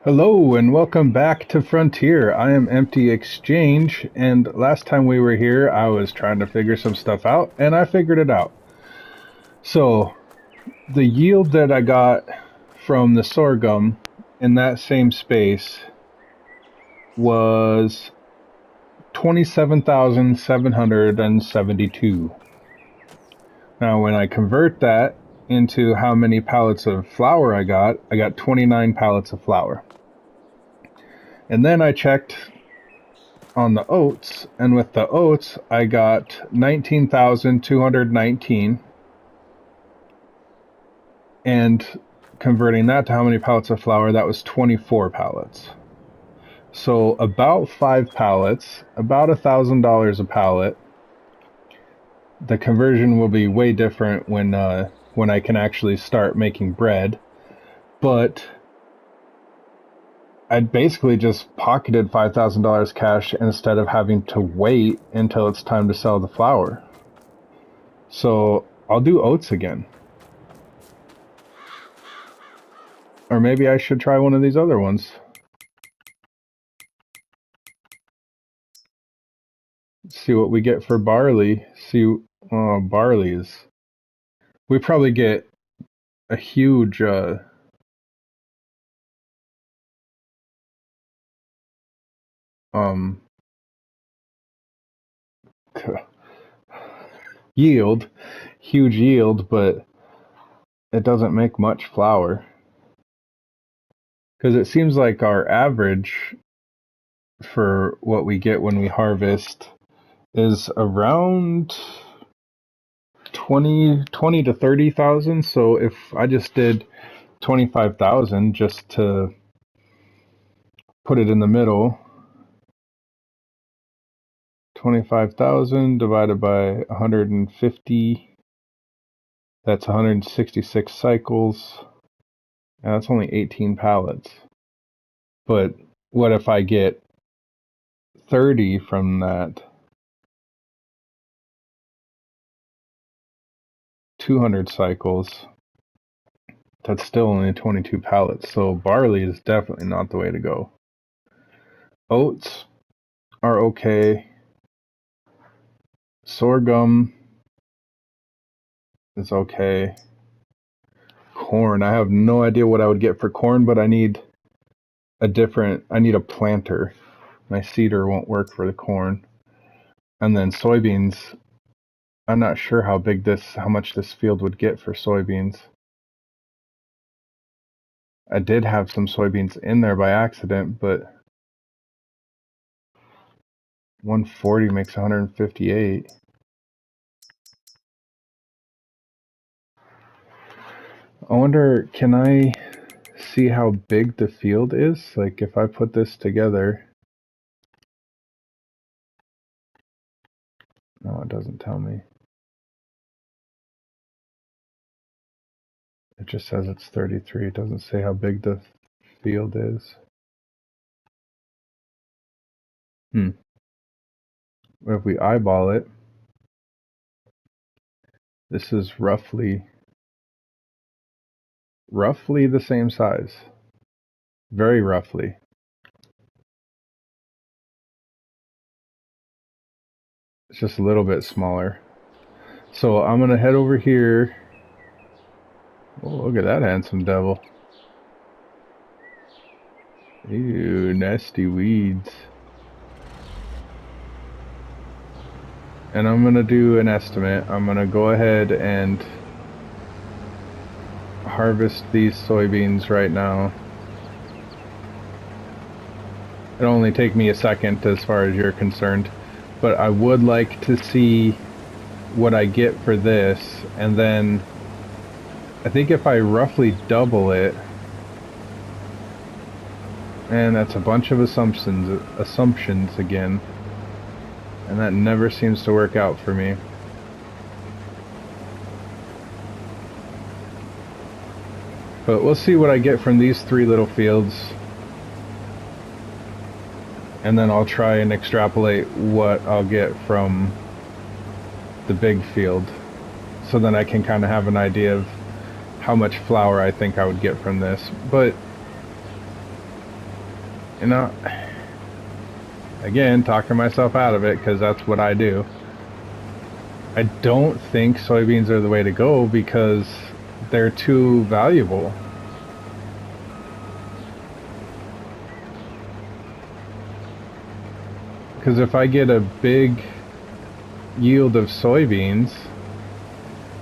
Hello and welcome back to Frontier. I am Empty Exchange, and last time we were here I was trying to figure some stuff out, and I figured it out. So, the yield that I got from the sorghum in that same space was 27,772. Now when I convert that into how many pallets of flour I got 29 pallets of flour. And then I checked on the oats, and with the oats I got 19,219, and converting that to how many pallets of flour, that was 24 pallets. So about 5 pallets, about $1,000 a pallet. The conversion will be way different when I can actually start making bread, but I'd basically just pocketed $5,000 cash instead of having to wait until it's time to sell the flour. So I'll do oats again. Or maybe I should try one of these other ones. See what we get for barley. Barley is... We probably get a huge... yield. Huge yield, but it doesn't make much flour. Because it seems like our average for what we get when we harvest is around 20 to 30,000. So if I just did 25,000 just to put it in the middle, 25,000 divided by 150, that's 166 cycles, and that's only 18 pallets. But what if I get 30 from that? 200 cycles, that's still only 22 pallets. So barley is definitely not the way to go. Oats are okay. Sorghum is okay. Corn, I have no idea what I would get for corn, but I need a planter. My seeder won't work for the corn. And then soybeans, I'm not sure how much this field would get for soybeans. I did have some soybeans in there by accident, but 140 makes 158. I wonder, can I see how big the field is? Like if I put this together. No, it doesn't tell me. It just says it's 33. It doesn't say how big the field is. If we eyeball it, this is roughly the same size. Very roughly. It's just a little bit smaller. So I'm gonna head over here. Oh, look at that handsome devil. Ew, nasty weeds. And I'm gonna do an estimate. I'm gonna go ahead and harvest these soybeans right now. It'll only take me a second as far as you're concerned, but I would like to see what I get for this, and then I think if I roughly double it, and that's a bunch of assumptions again, and that never seems to work out for me. But we'll see what I get from these 3 little fields, and then I'll try and extrapolate what I'll get from the big field, so then I can kind of have an idea of how much flour I think I would get from this. But You know, again, talking myself out of it because that's what I do. I don't think soybeans are the way to go because they're too valuable. Because if I get a big yield of soybeans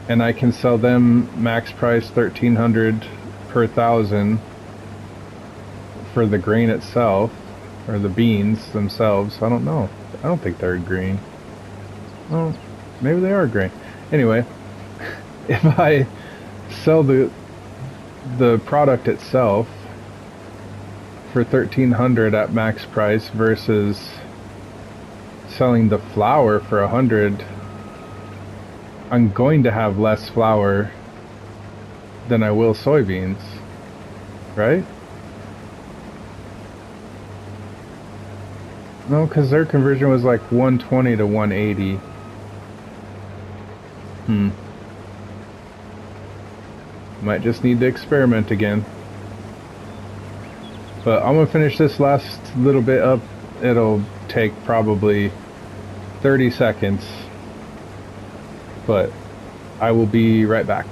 and I can sell them max price 1,300 per thousand for the grain itself, or the beans themselves, I don't know. I don't think they're green. Well, maybe they are green. Anyway, if I sell the product itself for 1,300 at max price versus selling the flour for 100, I'm going to have less flour than I will soybeans, right? No, because their conversion was like 120 to 180. Might just need to experiment again. But I'm gonna finish this last little bit up. It'll take probably 30 seconds. But I will be right back.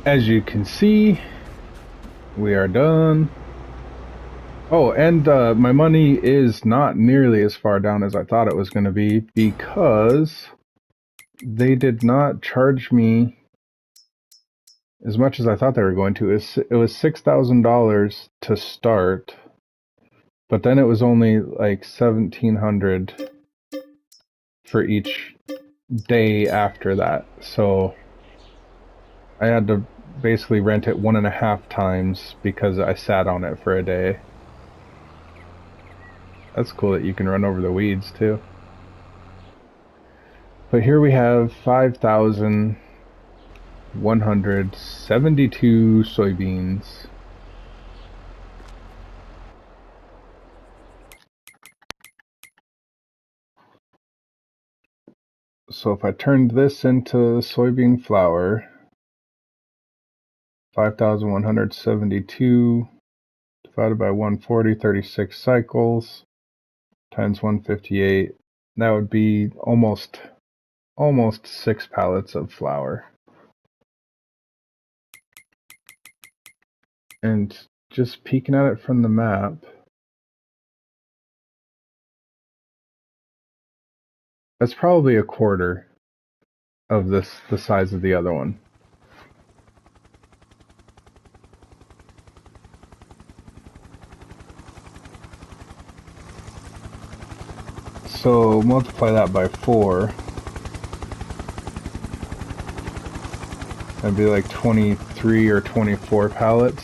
As you can see, we are done. Oh, and my money is not nearly as far down as I thought it was going to be because they did not charge me as much as I thought they were going to. It was $6,000 to start, but then it was only like 1,700 for each day after that. So I had to basically rent it 1.5 times because I sat on it for a day. That's cool that you can run over the weeds too. But here we have 5,172 soybeans. So if I turned this into soybean flour, 5,172 divided by 140, 36 cycles, times 158, that would be almost 6 pallets of flour. And just peeking at it from the map, that's probably a quarter of the size of the other one. So multiply that by 4. That'd be like 23 or 24 pallets.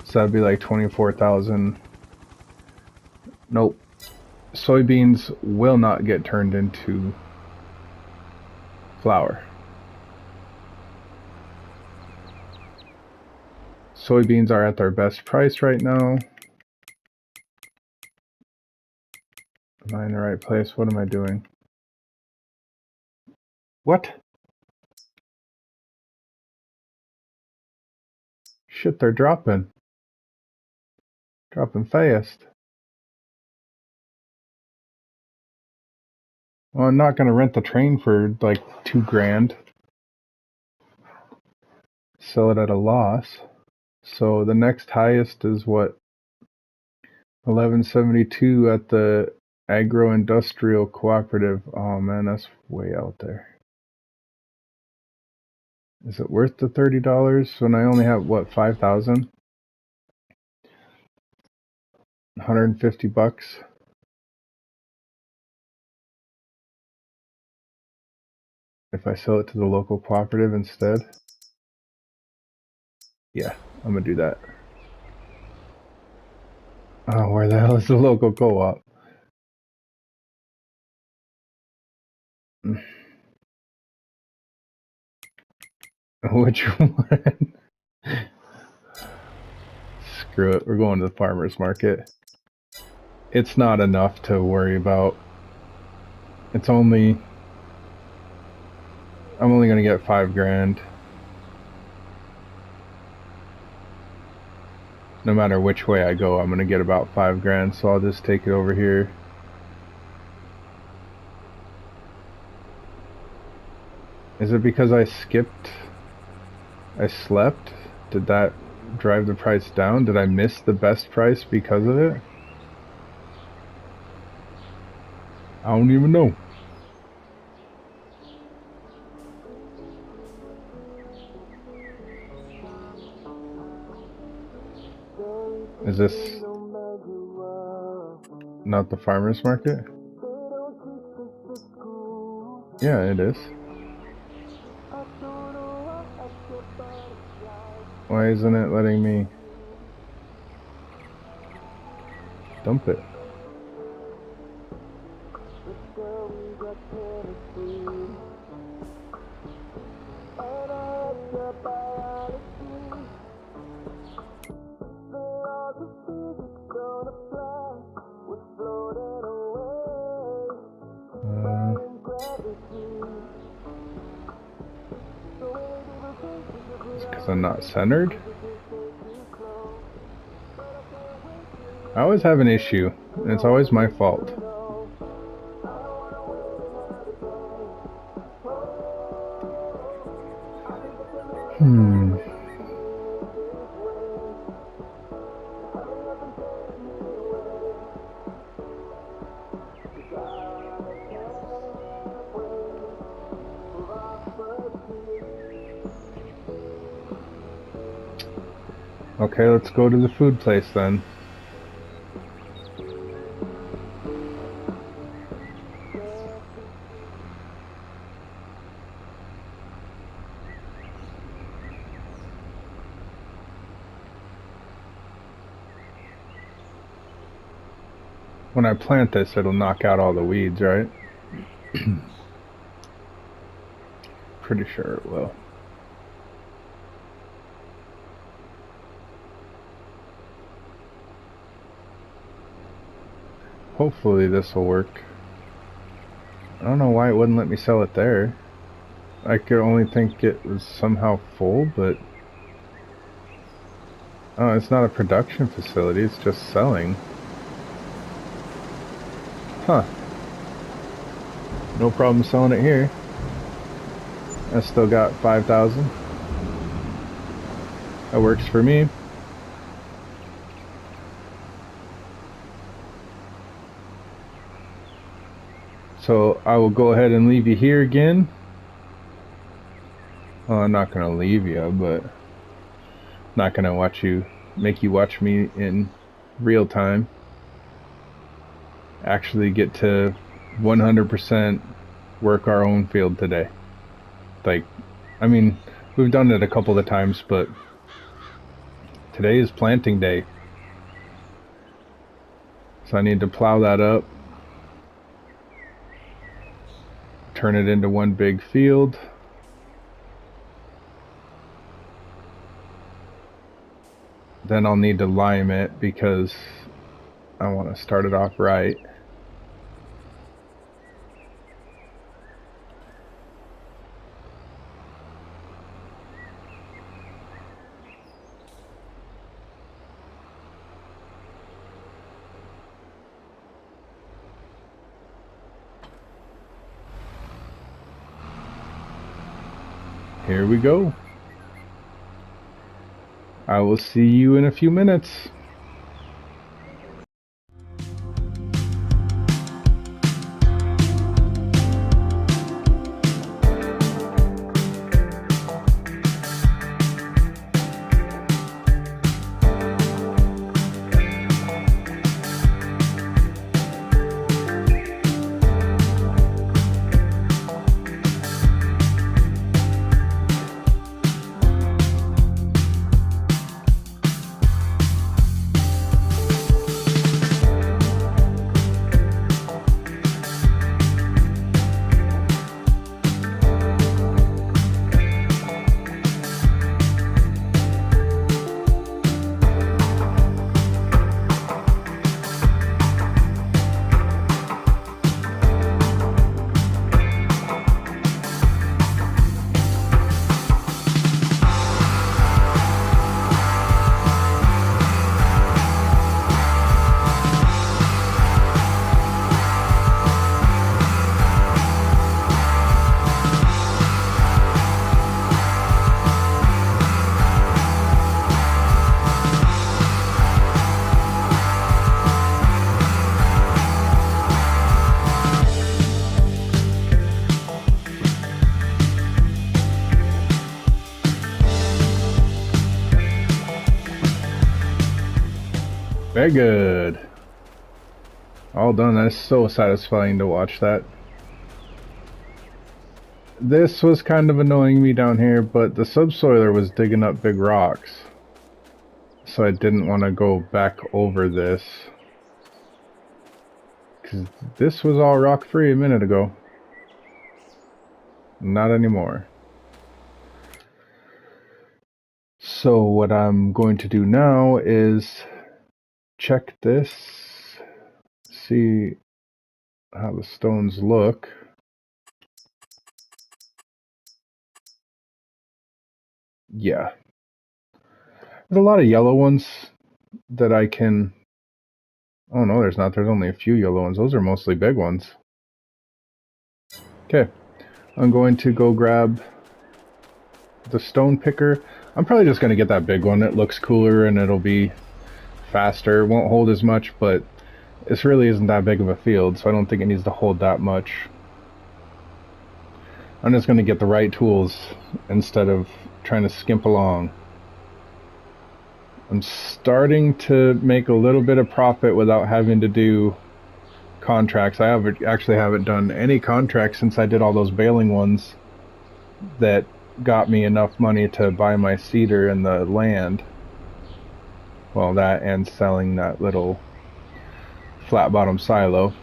So that'd be like 24,000. Nope. Soybeans will not get turned into flour. Soybeans are at their best price right now. Am I in the right place? What am I doing? What? Shit, they're dropping. Dropping fast. Well, I'm not going to rent the train for like $2,000. Sell it at a loss. So the next highest is what? 1172 at the Agro-Industrial Cooperative. Oh man, that's way out there. Is it worth the $30 when I only have, what, 5,000? 150 bucks. If I sell it to the local cooperative instead. Yeah, I'm gonna do that. Oh, where the hell is the local co-op? Which one? Screw it, we're going to the farmer's market. It's not enough to worry about. It's only... I'm only gonna get 5 grand. No matter which way I go, I'm gonna get about 5 grand, so I'll just take it over here. Is it because I skipped? I slept? Did that drive the price down? Did I miss the best price because of it? I don't even know. Is this not the farmer's market? Yeah, it is. Why isn't it letting me dump it? It's because I'm not centered? I always have an issue, and it's always my fault. Okay, let's go to the food place then. When I plant this, it'll knock out all the weeds, right? Pretty sure it will. Hopefully this will work. I don't know why it wouldn't let me sell it there. I could only think it was somehow full, but... Oh, it's not a production facility, it's just selling. Huh. No problem selling it here. I still got 5,000. That works for me. So I will go ahead and leave you here again. Well, I'm not gonna leave you, but not gonna make you watch me in real time. Actually get to 100% work our own field today. Like, I mean, we've done it a couple of times, but today is planting day. So I need to plow that up, turn it into one big field. Then I'll need to lime it because I want to start it off right. Here we go. I will see you in a few minutes. Very good. All done. That's so satisfying to watch that. This was kind of annoying me down here, but the subsoiler was digging up big rocks. So I didn't want to go back over this. Because this was all rock-free a minute ago. Not anymore. So what I'm going to do now is check this, see how the stones look. Yeah. There's a lot of yellow ones that I can... Oh no, there's not. There's only a few yellow ones. Those are mostly big ones. Okay. I'm going to go grab the stone picker. I'm probably just going to get that big one. It looks cooler and it'll be faster. It won't hold as much, but this really isn't that big of a field, so I don't think it needs to hold that much. I'm just going to get the right tools instead of trying to skimp along. I'm starting to make a little bit of profit without having to do contracts. I actually haven't done any contracts since I did all those baling ones that got me enough money to buy my cedar and the land. Well, that and selling that little flat bottom silo.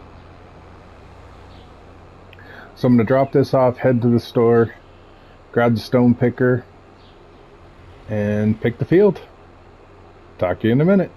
So I'm going to drop this off, head to the store, grab the stone picker, and pick the field. Talk to you in a minute.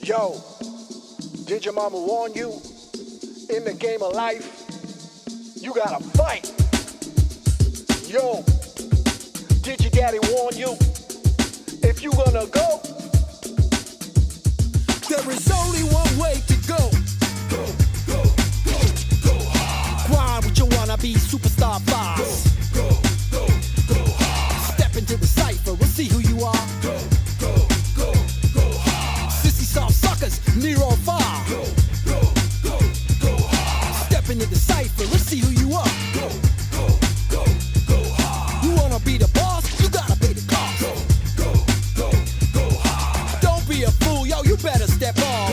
Yo, did your mama warn you? In the game of life, you gotta fight. Yo, did your daddy warn you? If you gonna go, there is only one way to go. Go, go, go, go hard. Grind with your wannabe superstar boss. Go, go, go, go hard. Step into the cypher, we'll see who you are. Go, go, go, go hard. Sissy soft suckers, near or far. Go, go, go, go hard. Step into the cypher, let's see who you are. Go, go, go, go hard. You wanna be the boss? You gotta pay the cost. Go, go, go, go hard. Don't be a fool, yo, you better step off.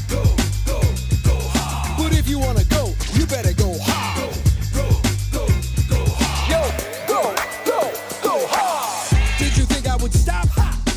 Go, go, go, go hard. But if you wanna go, you better go hard. Go, go, go, go hard. yo, go, go, go hard. Did you think I would stop?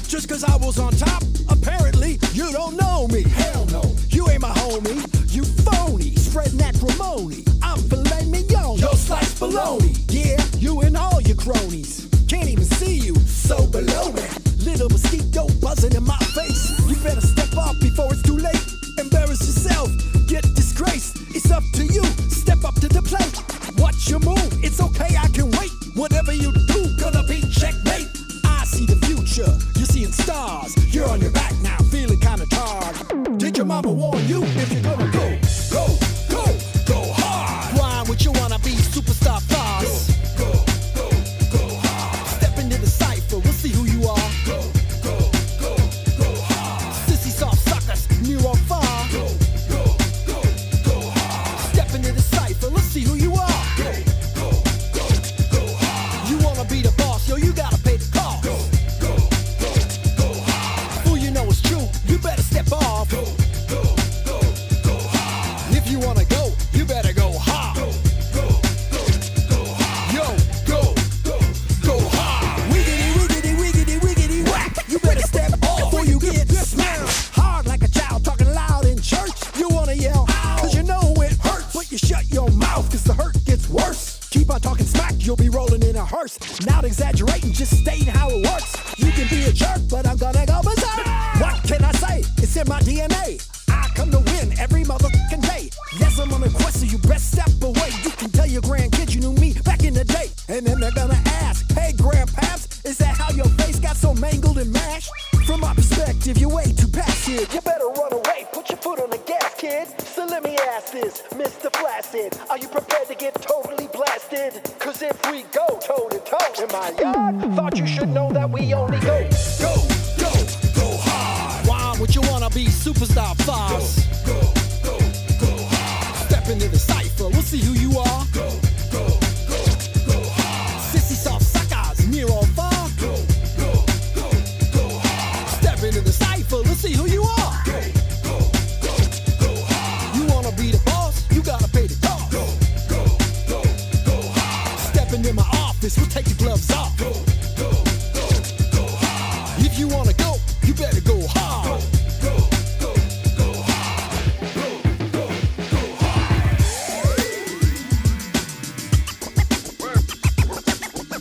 Just cause I was on top? Apparently, you don't know me. Hell no. You ain't my homie. You phony. Spreading acrimony. I'm filet mignon. Yo, slice bologna. Yeah, you and all your cronies. Can't even see you. So below me. Little mosquito buzzing in my face. You better step up before it's too late. Embarrass yourself. Get disgraced. It's up to you. Step up to the plate. Watch your move. It's okay, I can wait. Whatever you do, gonna be checkmate. I see the future. You're seeing stars. You're on your back now, feeling kinda tired. Did your mama warn you? If you're gonna go, go, go, go hard. Grind with you wanna be superstar boss. Go, go, go, go hard. Step into the cypher, we'll see who you are. Go, go, go, go hard. Sissy soft suckers, near or far. Go, go, go, go hard. Step into the cypher, let's see who you are. Go, go, go, go hard. You wanna be the boss, yo, you gotta pay the cost. Go, go, go, go hard. Fool, you know it's true, you better step off. Go, go, go, go hard. If you wanna go, you better go hard. Go, go, go, go hard. Yo, go, go, go hard. Wiggity, wiggity, wiggity, wiggity, whack. You better step off before you get smacked. Hard like a child talking loud in church. You wanna yell, cause you know it hurts. But you shut your mouth, cause the hurt gets worse. Keep on talking smack, you'll be rolling in a hearse. Not exaggerating, just stating how it works. You can be a jerk, but I'm gonna go berserk. What can I say? It's in my DNA. I come to win every motherfucking day. Yes, I'm on a quest, so you best step away. You can tell your grandkids you knew me back in the day. And then they're gonna ask, hey grandpaps, is that how your face got so mangled and mashed? From my perspective, you're way too passive. You better run away, put your foot on the gas, kids. So let me ask this, Mr. Flaccid, are you prepared to get totally blasted? Cause if we go toe to toe in my yard, thought you should know that we only go, Go, go, go hard. Why would you wanna be superstar boss? Go, go, go hard. Step into the cypher, we'll see who you are. Go, go, go, go hard. Sissy soft suckers, near or far. Go, go, go, go hard. Step into the cypher, let's see who you are. Go, go, go, go hard. You wanna be the boss? You gotta pay the cost. Go, go, go, go hard. Step into my office, we'll take the gloves off. Go, go, go, go hard. If you wanna go, you better go hard. Go, go, go, go hard. Go, go, go hard.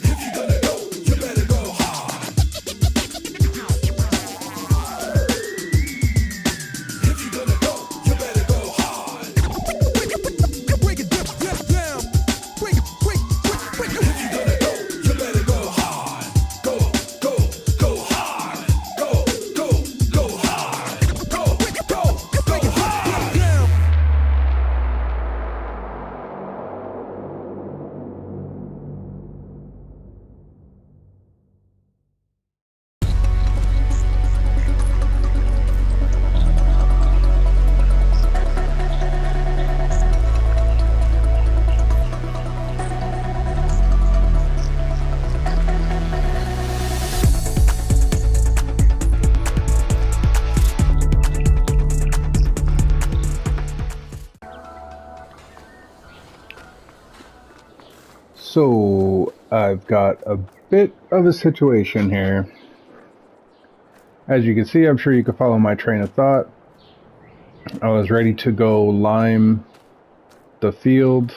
If you're gonna go, you better go hard. If you're gonna go, you better go hard. Break it down. Break it. If you're gonna go, you better go hard. Go, go, go hard. Go, go, go hard. Go, go, go hard. So I've got a bit of a situation here. As you can see, I'm sure you can follow my train of thought. I was ready to go lime the fields.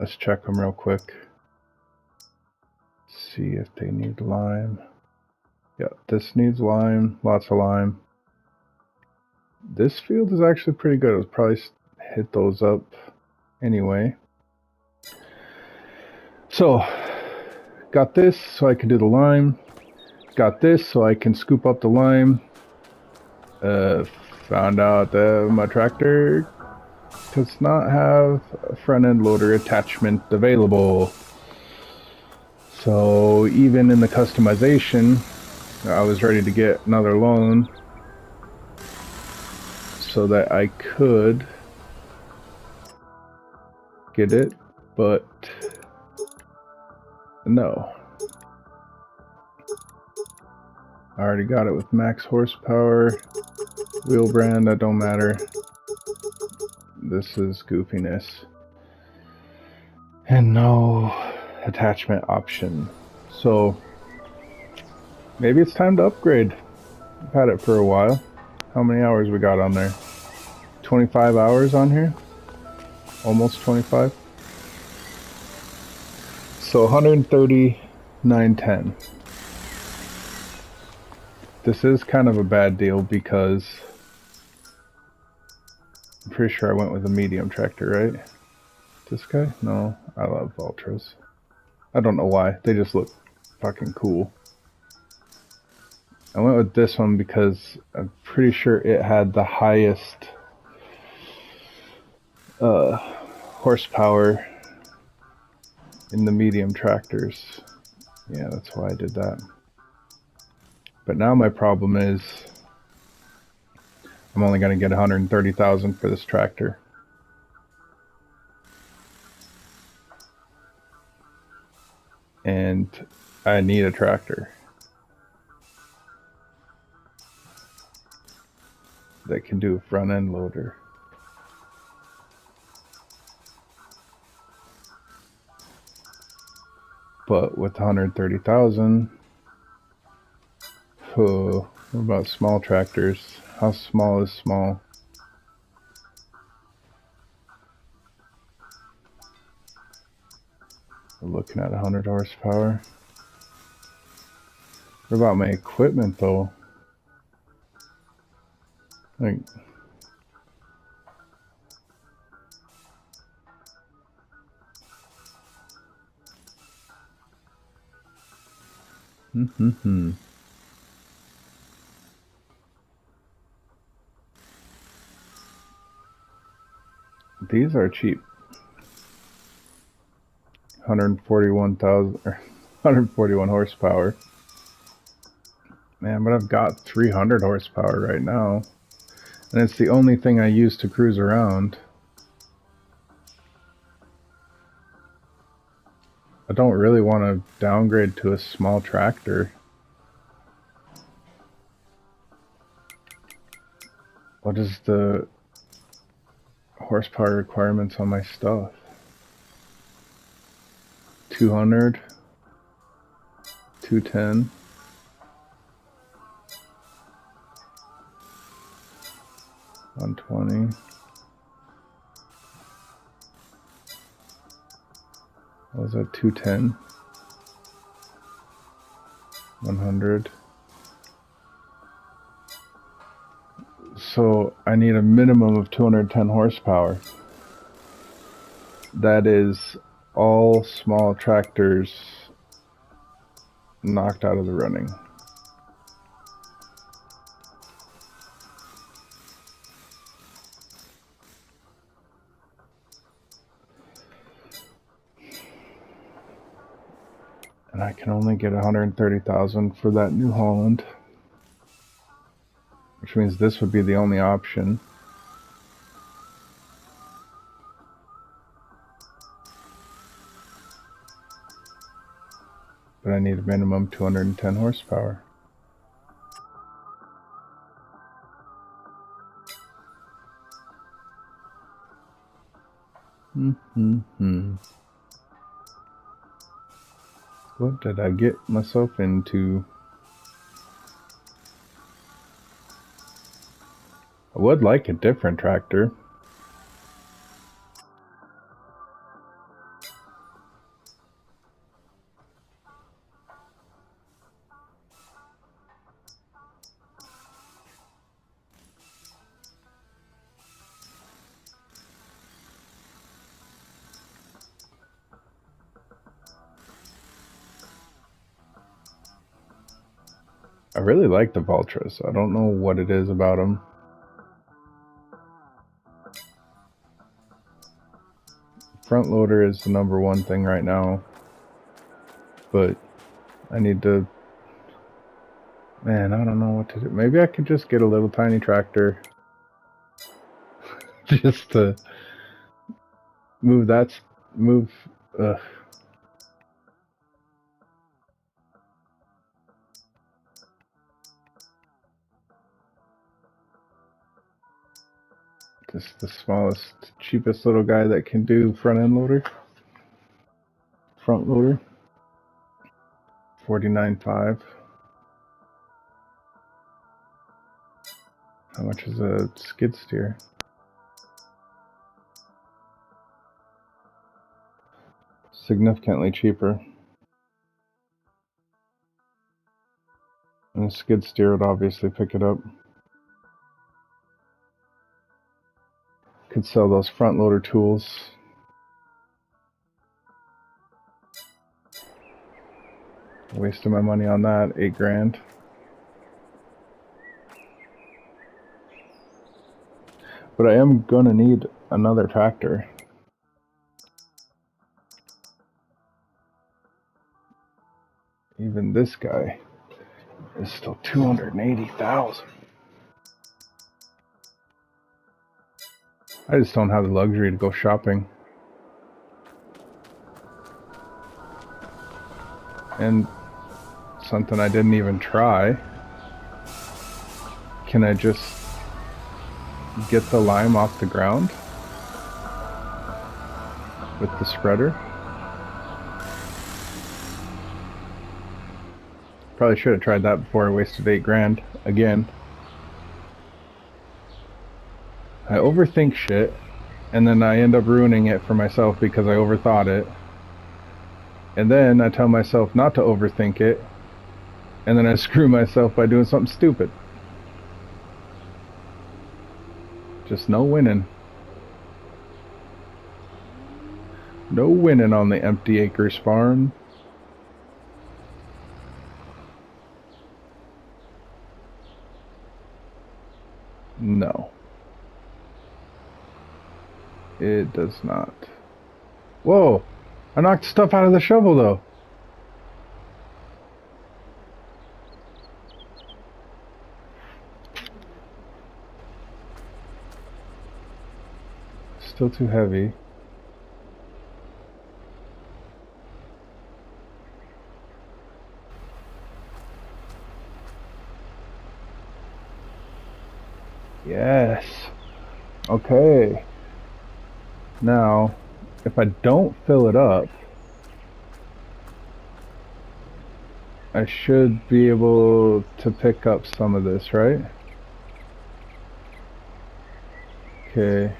Let's check them real quick. See if they need lime. Yeah, this needs lime, lots of lime. This field is actually pretty good. I'll probably hit those up anyway. So, got this so I can do the lime. Got this so I can scoop up the lime. Found out that my tractor does not have a front end loader attachment available. So even in the customization, I was ready to get another loan so that I could get it, but no. I already got it with max horsepower, wheel brand, that don't matter. This is goofiness. And no attachment option. So maybe it's time to upgrade. I've had it for a while. How many hours we got on there? 25 hours on here? Almost 25. So 139.10. This is kind of a bad deal because I'm pretty sure I went with a medium tractor, right? This guy? No, I love Ultras. I don't know why. They just look fucking cool. I went with this one because I'm pretty sure it had the highest horsepower in the medium tractors. Yeah, that's why I did that. But now my problem is I'm only going to get 130,000 for this tractor. And I need a tractor that can do a front end loader. But with 130,000, what about small tractors? How small is small? We're looking at 100 horsepower. What about my equipment though? Like, These are cheap. 141,000 or 141 horsepower. Man, but I've got 300 horsepower right now. And it's the only thing I use to cruise around. I don't really want to downgrade to a small tractor. What is the horsepower requirements on my stuff? 200, 210. $120. What was that? 210. 100. So I need a minimum of 210 horsepower. That is all small tractors knocked out of the running. And I can only get 130,000 for that New Holland, which means this would be the only option. But I need a minimum 210 horsepower. What did I get myself into? I would like a different tractor. really like the Valtras. I don't know what it is about them. Front loader is the #1 thing right now. But I need to... Man, I don't know what to do. Maybe I could just get a little tiny tractor. Just to move that... Move... Ugh. Just the smallest, cheapest little guy that can do front end loader. Front loader. 49.5. How much is a skid steer? Significantly cheaper. And a skid steer would obviously pick it up. Could sell those front loader tools. Wasting my money on that, 8 grand. But I am gonna need another tractor. Even this guy is still 280,000. I just don't have the luxury to go shopping. And something I didn't even try. Can I just get the lime off the ground with the spreader? Probably should have tried that before I wasted 8 grand again. I overthink shit, and then I end up ruining it for myself because I overthought it. And then I tell myself not to overthink it, and then I screw myself by doing something stupid. Just no winning. No winning on the empty acres farm. No. It does not. Whoa! I knocked stuff out of the shovel though. Still too heavy. Yes. Okay. Now, if I don't fill it up, I should be able to pick up some of this, right? Okay.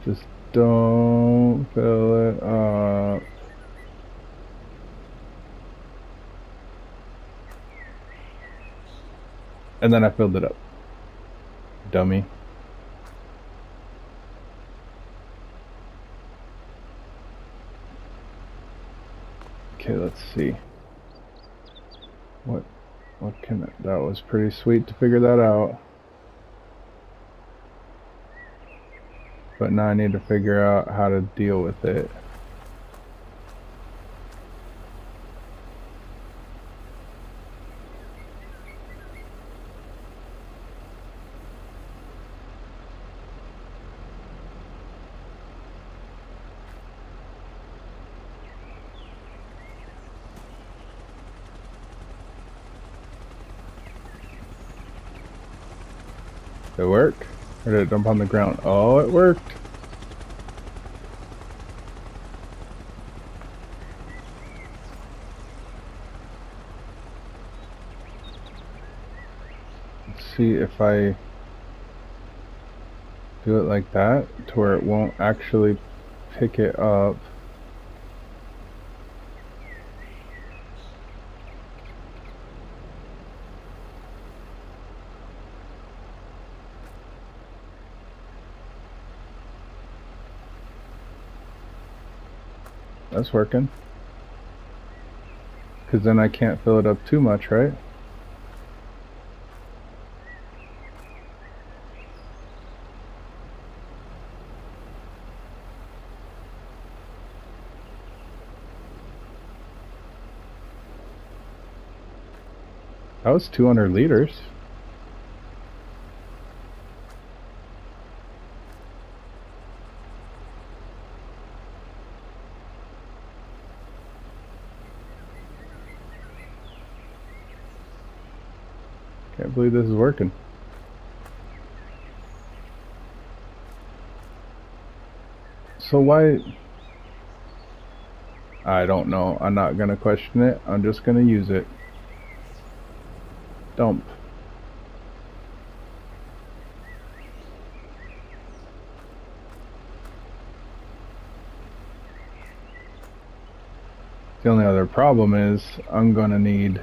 Just don't fill it up. And then I filled it up. Dummy. Okay, let's see. What can that was pretty sweet to figure that out. But now I need to figure out how to deal with it. Did it work? Or did it dump on the ground? Oh, it worked. Let's see if I do it like that to where it won't actually pick it up. that's working. Because then I can't fill it up too much, right? That was 200 liters. Can't believe this is working. So why? I don't know. I'm not gonna question it. I'm just gonna use it. Dump. The only other problem is I'm gonna need.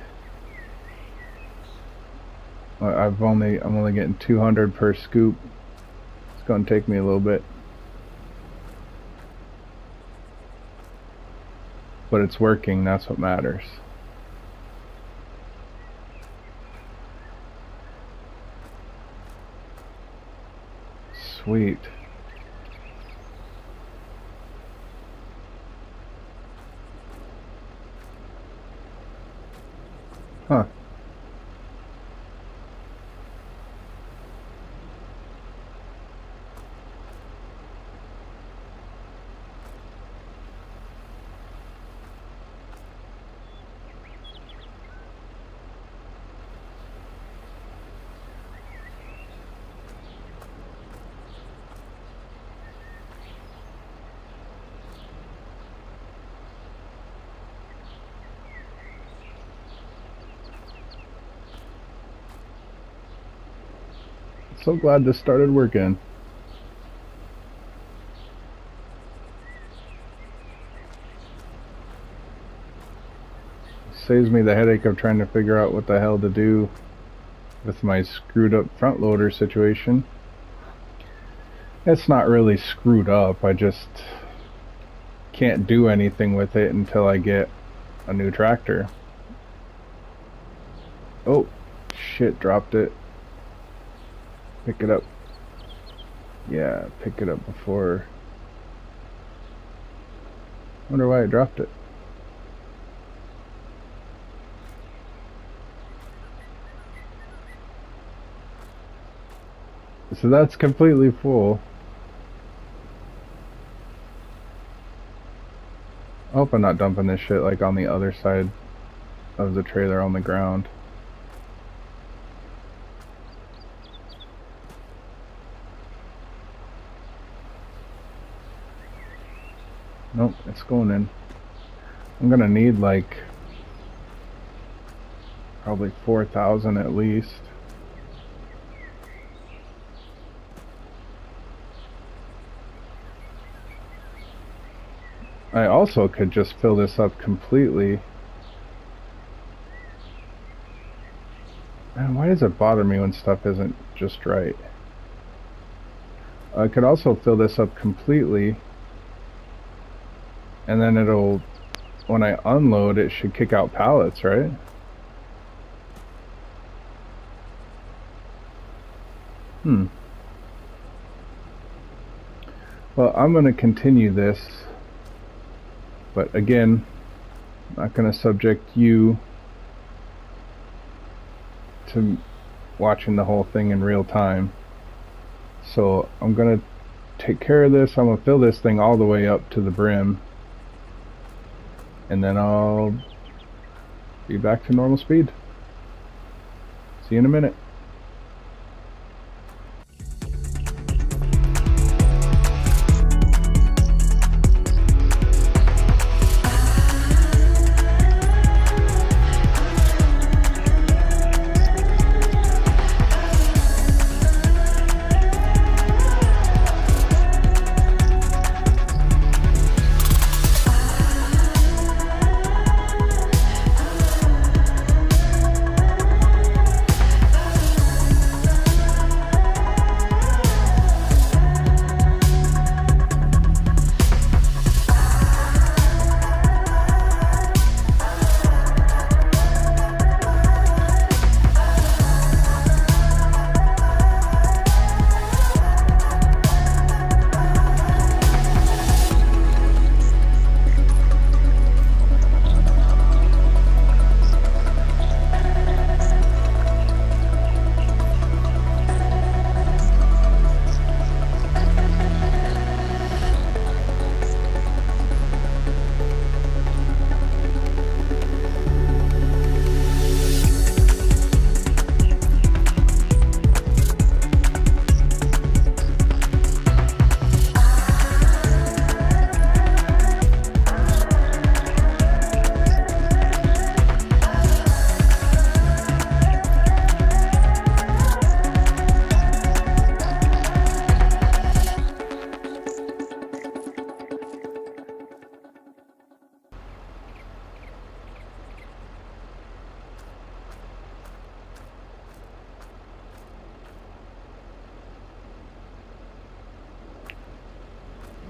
I'm only getting 200 per scoop. It's gonna take me a little bit, but it's working. That's what matters. Sweet. Huh. So glad this started working. Saves me the headache of trying to figure out what the hell to do with my screwed up front loader situation. It's not really screwed up, I just can't do anything with it until I get a new tractor. Oh, shit, dropped it. Pick it up. Yeah, pick it up before. Wonder why I dropped it. So that's completely full. I hope I'm not dumping this shit like on the other side of the trailer on the ground. Nope, it's going in. I'm gonna need like probably 4,000 at least. I also could just fill this up completely. Man, why does it bother me when stuff isn't just right? I could also fill this up completely, and then it'll, when I unload, it should kick out pallets, right? Well, I'm going to continue this, but again, I'm not going to subject you to watching the whole thing in real time. So I'm going to take care of this. I'm going to fill this thing all the way up to the brim, and then I'll be back to normal speed. See you in a minute.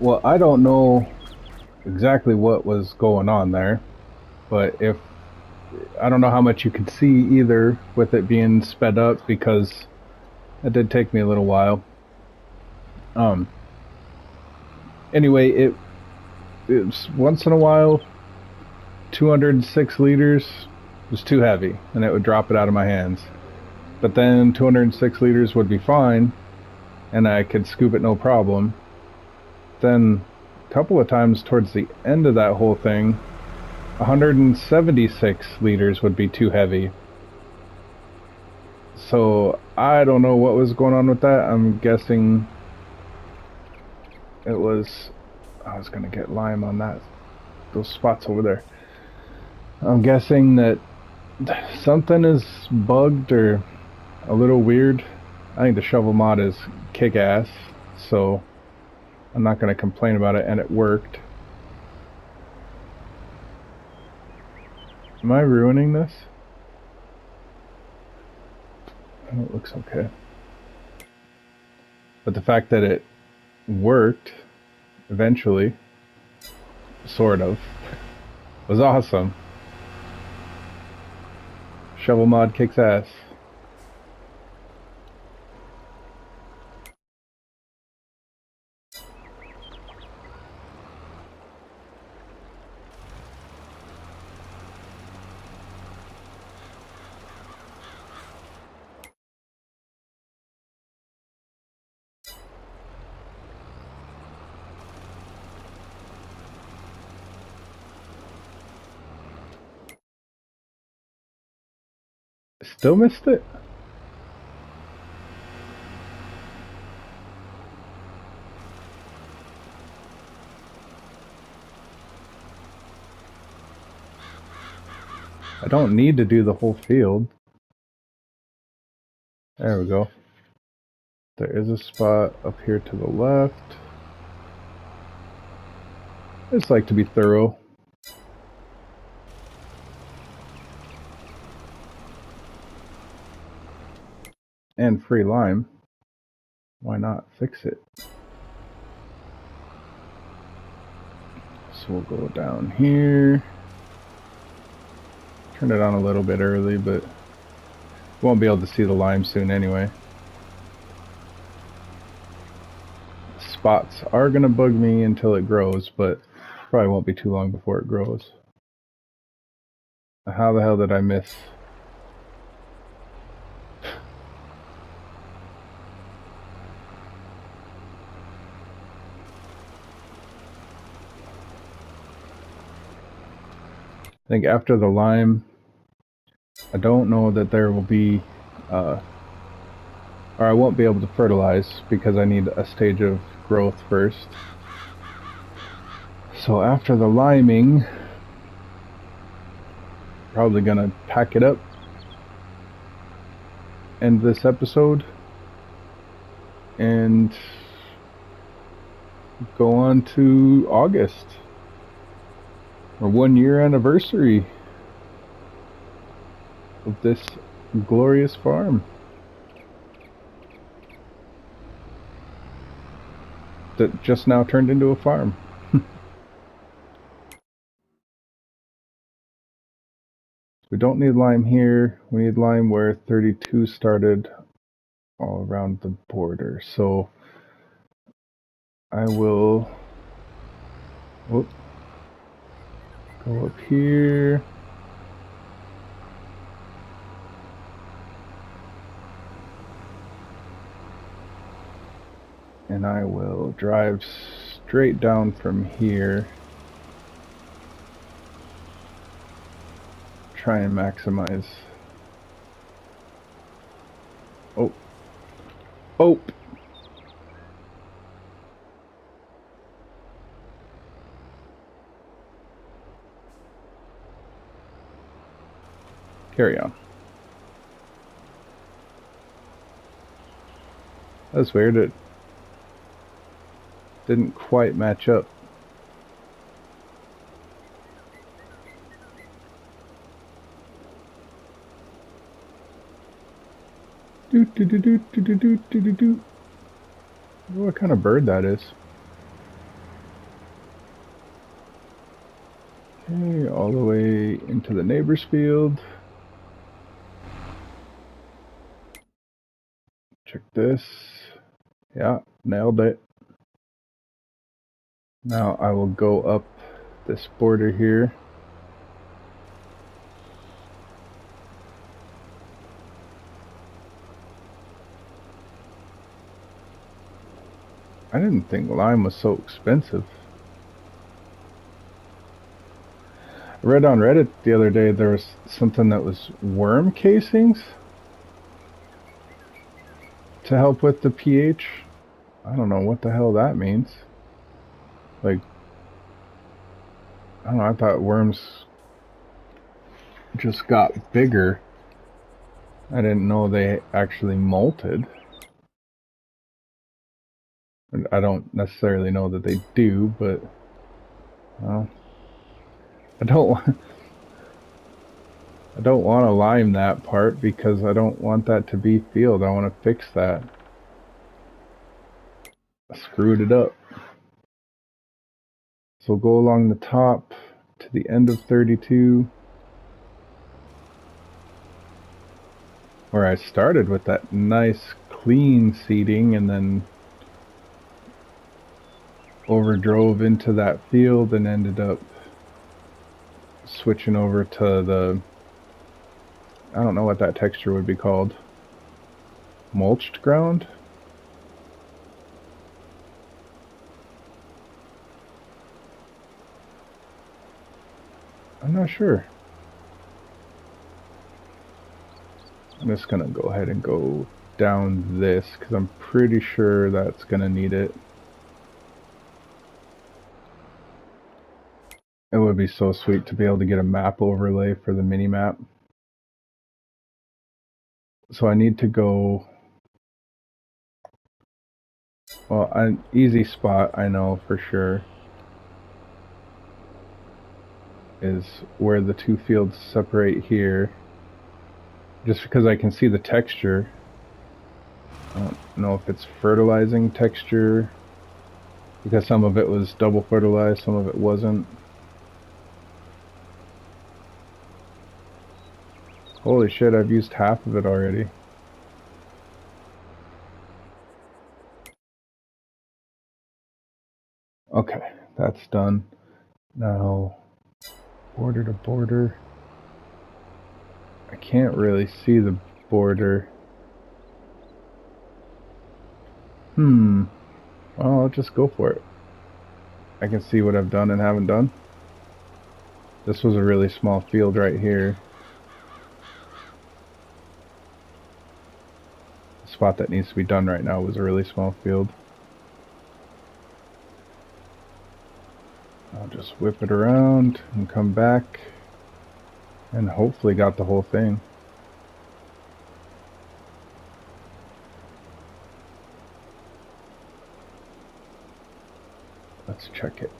Well, I don't know exactly what was going on there, but if I don't know how much you could see either with it being sped up because it did take me a little while. Anyway, it's once in a while 206 liters was too heavy and it would drop it out of my hands. But then 206 liters would be fine and I could scoop it no problem. Then a couple of times towards the end of that whole thing, 176 liters would be too heavy. So I don't know what was going on with that. I'm guessing it was, I was gonna get lime on those spots over there. I'm guessing that something is bugged or a little weird. I think the shovel mod is kick-ass, so I'm not going to complain about it, and it worked. Am I ruining this? Oh, it looks okay. But the fact that it worked eventually, sort of, was awesome. Shovel mod kicks ass. Still missed it? I don't need to do the whole field. There we go. There is a spot up here to the left. I just like to be thorough. And free lime. Why not fix it? So we'll go down here. Turn it on a little bit early, but won't be able to see the lime soon anyway. Spots are gonna bug me until it grows, but probably won't be too long before it grows. How the hell did I miss? I think after the lime, I don't know that there will be, or I won't be able to fertilize because I need a stage of growth first. So after the liming, probably gonna pack it up, end this episode, and go on to August. Our 1-year anniversary of this glorious farm that just now turned into a farm. We don't need lime here. We need lime where 32 started, all around the border. So I will go up here. And I will drive straight down from here. Try and maximize. Oh. Carry on. That's weird. It didn't quite match up. What kind of bird that is? Okay, all the way into the neighbor's field. Check this. Yeah, nailed it. Now I will go up this border here. I didn't think lime was so expensive. I read on Reddit the other day there was something that was worm casings to help with the pH. I don't know what the hell that means. Like, I don't know, I thought worms just got bigger. I didn't know they actually molted. I don't necessarily know that they do, but well, I don't want to lime that part because I don't want that to be field. I want to fix that. I screwed it up. So we'll go along the top to the end of 32, where I started with that nice clean seeding and then overdrove into that field and ended up switching over to the, I don't know what that texture would be called, mulched ground. I'm not sure. I'm just gonna go ahead and go down this because I'm pretty sure that's gonna need it. It would be so sweet to be able to get a map overlay for the mini map. So I need to go, well, an easy spot I know for sure is where the two fields separate here. Just because I can see the texture. I don't know if it's fertilizing texture, because some of it was double fertilized, some of it wasn't. Holy shit, I've used half of it already. Okay, that's done. Now, border to border. I can't really see the border. Well, I'll just go for it. I can see what I've done and haven't done. This was a really small field right here. The spot that needs to be done right now was a really small field. I'll just whip it around and come back and hopefully got the whole thing. Let's check it.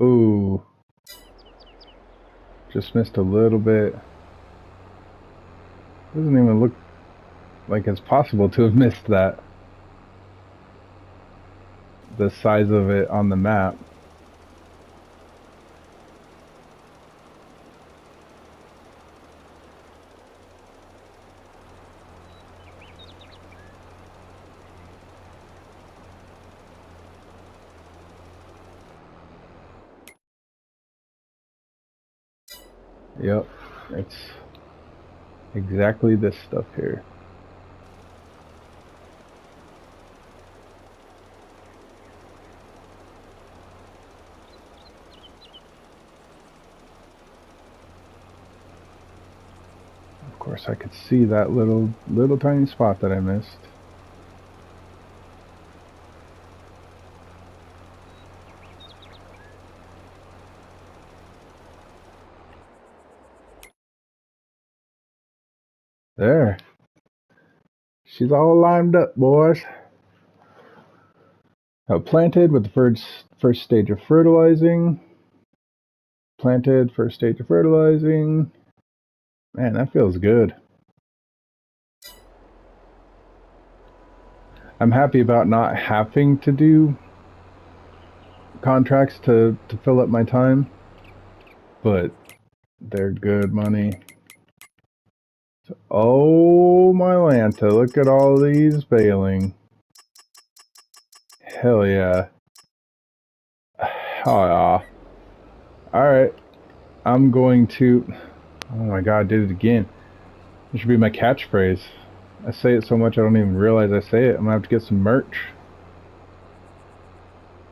Ooh. Just missed a little bit. Doesn't even look like it's possible to have missed that. The size of it on the map. Yep, it's exactly this stuff here. Of course, I could see that little tiny spot that I missed. There. She's all lined up, boys. Planted with the first stage of fertilizing. Planted, first stage of fertilizing. Man, that feels good. I'm happy about not having to do contracts to fill up my time, but they're good money. Oh my Lanta, look at all these baling. Hell yeah. Oh yeah. Alright. I'm going to... Oh my god, I did it again. It should be my catchphrase. I say it so much I don't even realize I say it. I'm gonna have to get some merch.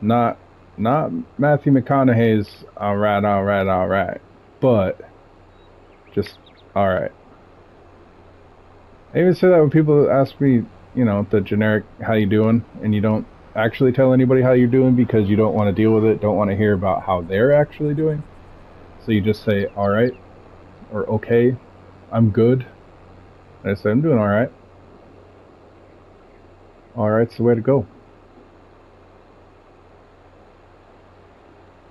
Not Matthew McConaughey's alright. But just alright. I even say that when people ask me, you know, the generic how you doing, and you don't actually tell anybody how you're doing because you don't want to deal with it, don't want to hear about how they're actually doing. So you just say alright or okay, I'm good. And I say I'm doing alright. Alright's the way to go.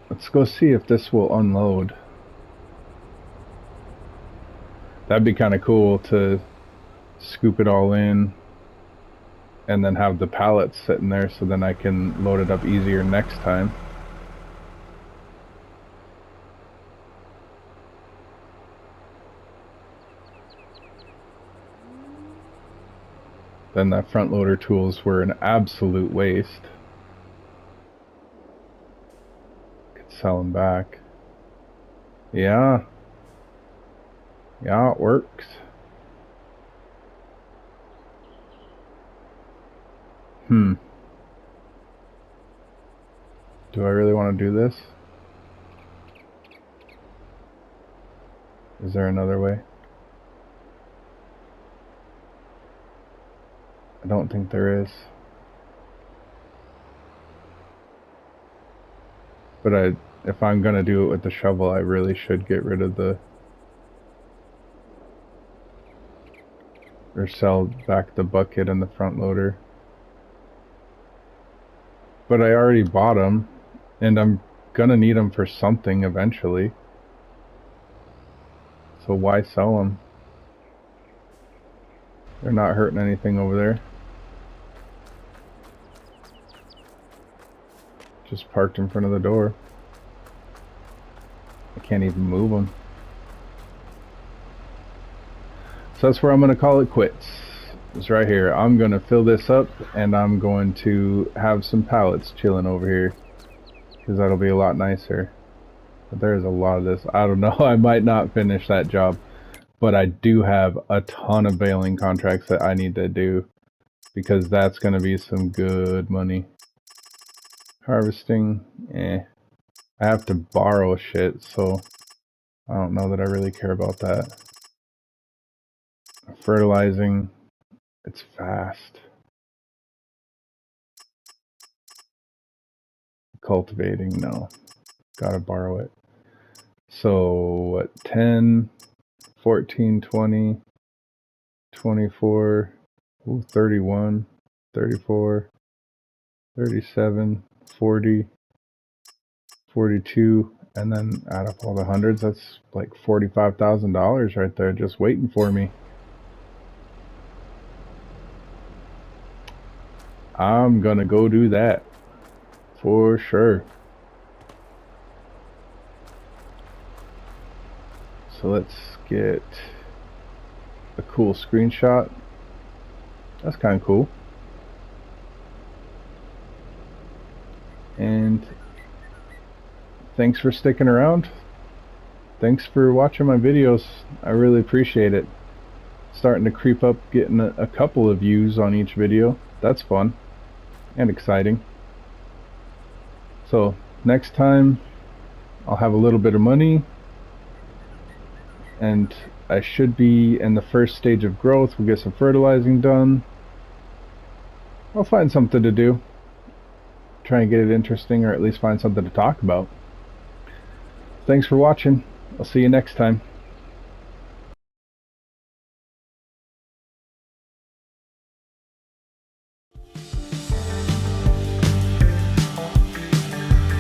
Let's go see if this will unload. That'd be kind of cool to scoop it all in and then have the pallets sitting there so then I can load it up easier next time. Then that front loader tools were an absolute waste. Could sell them back. Yeah. Yeah, it works. Do I really want to do this? Is there another way? I don't think there is. But if I'm gonna do it with the shovel, I really should get rid of the... or sell back the bucket and the front loader. But I already bought them, and I'm gonna need them for something eventually. So why sell them? They're not hurting anything over there. Just parked in front of the door. I can't even move them. So that's where I'm gonna call it quits. It's right here. I'm gonna fill this up and I'm going to have some pallets chilling over here because that'll be a lot nicer. But there's a lot of this. I don't know. I might not finish that job, but I do have a ton of baling contracts that I need to do because that's gonna be some good money. Harvesting, I have to borrow shit, so I don't know that I really care about that. Fertilizing, it's fast. Cultivating, no. Gotta borrow it. So, what, 10, 14, 20, 24, ooh, 31, 34, 37, 40, 42, and then add up all the hundreds. That's like $45,000 right there just waiting for me. I'm gonna go do that for sure. So let's get a cool screenshot. That's kind of cool. And thanks for sticking around. Thanks for watching my videos. I really appreciate it. Starting to creep up, getting a couple of views on each video. That's fun and exciting. So next time I'll have a little bit of money and I should be in the first stage of growth. We'll get some fertilizing done. I'll find something to do. Try and get it interesting, or at least find something to talk about. Thanks for watching. I'll see you next time.